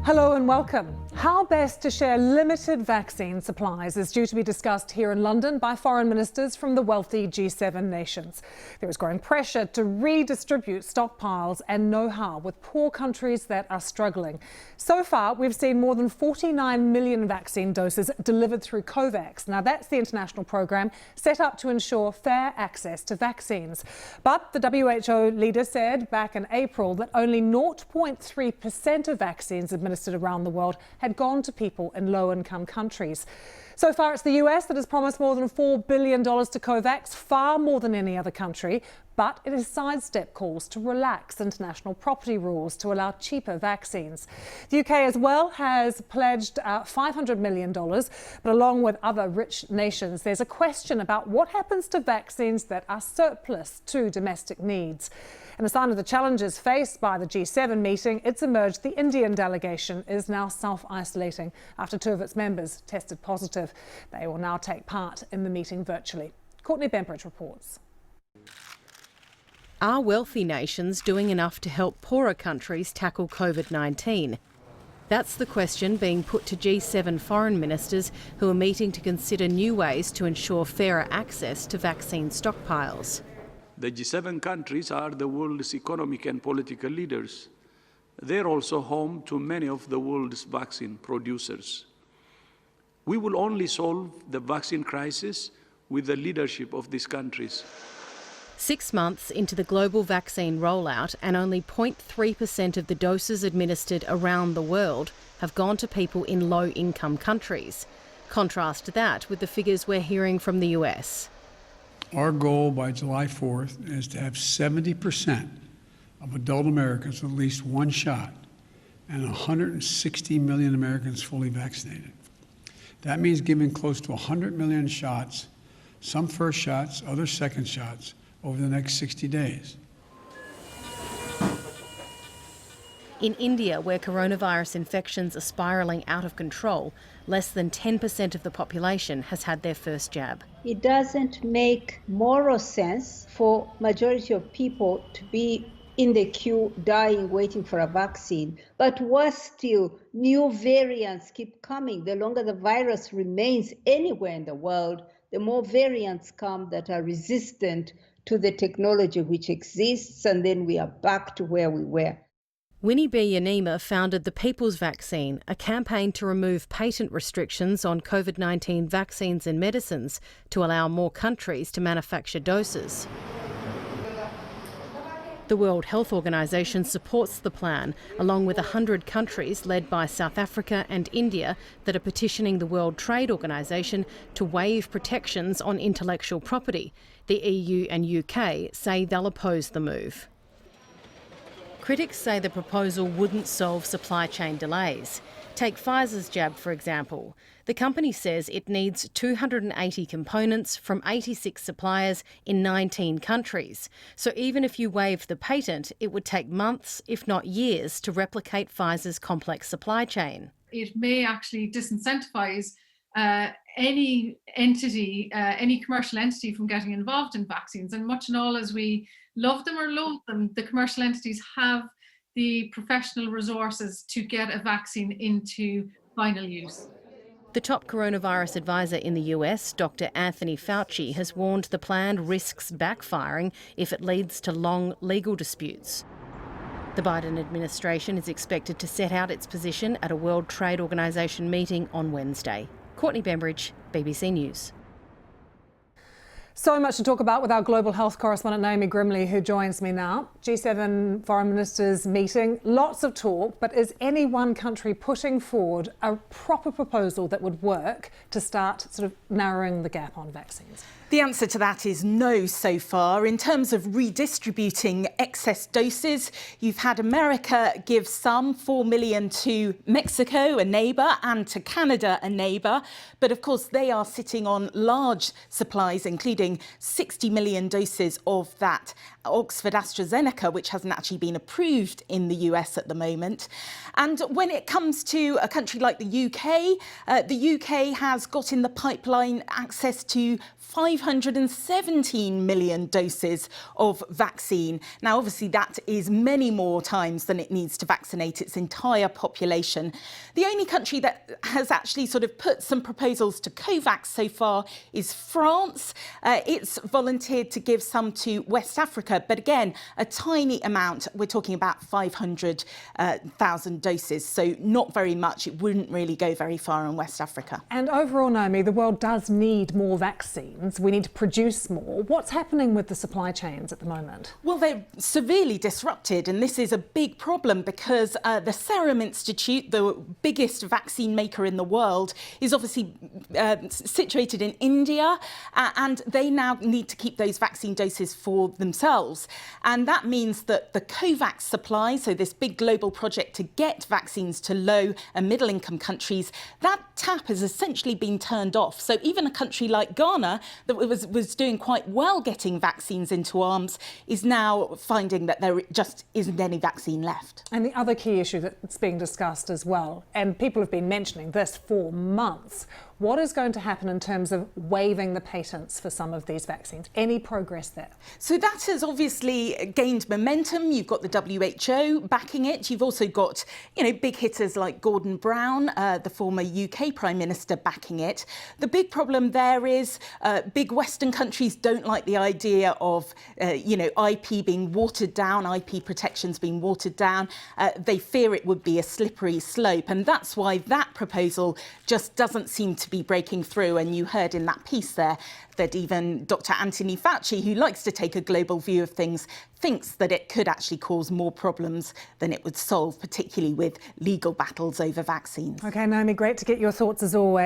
Hello and welcome. How best to share limited vaccine supplies is due to be discussed here in London by foreign ministers from the wealthy G7 nations. There is growing pressure to redistribute stockpiles and know-how with poor countries that are struggling. So far, we've seen more than 49 million vaccine doses delivered through Covax. Now, that's the international program set up to ensure fair access to vaccines. But the WHO leader said back in April that only 0.3% of vaccines administered around the world had gone to people in low-income countries. So far, it's the US that has promised more than $4 billion to Covax, far more than any other country, but it has sidestepped calls to relax international property rules to allow cheaper vaccines. The UK as well has pledged $500 million, but along with other rich nations, there's a question about what happens to vaccines that are surplus to domestic needs. In a sign of the challenges faced by the G7 meeting, it's emerged the Indian delegation is now self-isolating after 2 of its members tested positive. They will now take part in the meeting virtually. Courtney Bembridge reports. Are wealthy nations doing enough to help poorer countries tackle COVID-19? That's the question being put to G7 foreign ministers who are meeting to consider new ways to ensure fairer access to vaccine stockpiles. The G7 countries are the world's economic and political leaders. They're also home to many of the world's vaccine producers. We will only solve the vaccine crisis with the leadership of these countries. 6 months into the global vaccine rollout, and only 0.3% of the doses administered around the world have gone to people in low-income countries. Contrast that with the figures we're hearing from the US. Our goal by July 4th is to have 70% of adult Americans with at least one shot and 160 million Americans fully vaccinated. That means giving close to 100 million shots, some first shots, others second shots, over the next 60 days. In India, where coronavirus infections are spiralling out of control, less than 10% of the population has had their first jab. It doesn't make moral sense for majority of people to be in the queue, dying, waiting for a vaccine. But worse still, new variants keep coming. The longer the virus remains anywhere in the world, the more variants come that are resistant to the technology which exists, and then we are back to where we were. Winnie B. Yanima founded the People's Vaccine, a campaign to remove patent restrictions on COVID-19 vaccines and medicines to allow more countries to manufacture doses. The World Health Organization supports the plan, along with 100 countries led by South Africa and India that are petitioning the World Trade Organization to waive protections on intellectual property. The EU and UK say they'll oppose the move. Critics say the proposal wouldn't solve supply chain delays. Take Pfizer's jab, for example. The company says it needs 280 components from 86 suppliers in 19 countries. So even if you waive the patent, it would take months, if not years, to replicate Pfizer's complex supply chain. It may actually disincentivise any entity, any commercial entity from getting involved in vaccines. And much and all as we love them or loathe them, the commercial entities have the professional resources to get a vaccine into final use. The top coronavirus advisor in the US, Dr. Anthony Fauci, has warned the plan risks backfiring if it leads to long legal disputes. The Biden administration is expected to set out its position at a World Trade Organization meeting on Wednesday. Courtney Bembridge, BBC News. So much to talk about with our global health correspondent Naomi Grimley, who joins me now. G7 foreign ministers meeting, lots of talk, but is any one country putting forward a proper proposal that would work to start sort of narrowing the gap on vaccines? The answer to that is no so far. In terms of redistributing excess doses, you've had America give some, 4 million to Mexico, a neighbour, and to Canada, a neighbour. But of course, they are sitting on large supplies, including including 60 million doses of that Oxford AstraZeneca, which hasn't actually been approved in the US at the moment. And when it comes to a country like the UK has got in the pipeline access to 517 million doses of vaccine. Now, obviously, that is many more times than it needs to vaccinate its entire population. The only country that has actually sort of put some proposals to Covax so far is France. It's volunteered to give some to West Africa, but again, a tiny amount. We're talking about 500,000 doses, so not very much. It wouldn't really go very far in West Africa. And overall, Naomi, the world does need more vaccines. We need to produce more. What's happening with the supply chains at the moment? Well, they're severely disrupted, and this is a big problem because the Serum Institute, the biggest vaccine maker in the world, is obviously situated in India, and they now need to keep those vaccine doses for themselves. And that means that the Covax supply, so this big global project to get vaccines to low and middle income countries, that tap has essentially been turned off. So even a country like Ghana, that was doing quite well getting vaccines into arms, is now finding that there just isn't any vaccine left. And the other key issue that's being discussed as well, and people have been mentioning this for months, what is going to happen in terms of waiving the patents for some of these vaccines? Any progress there? So that has obviously gained momentum. You've got the WHO backing it. You've also got, big hitters like Gordon Brown, the former UK Prime Minister, backing it. The big problem there is big Western countries don't like the idea of, IP being watered down, IP protections being watered down. They fear it would be a slippery slope. And that's why that proposal just doesn't seem to be breaking through. And you heard in that piece there that even Dr. Anthony Fauci, who likes to take a global view of things, thinks that it could actually cause more problems than it would solve, particularly with legal battles over vaccines. OK, Naomi, great to get your thoughts as always.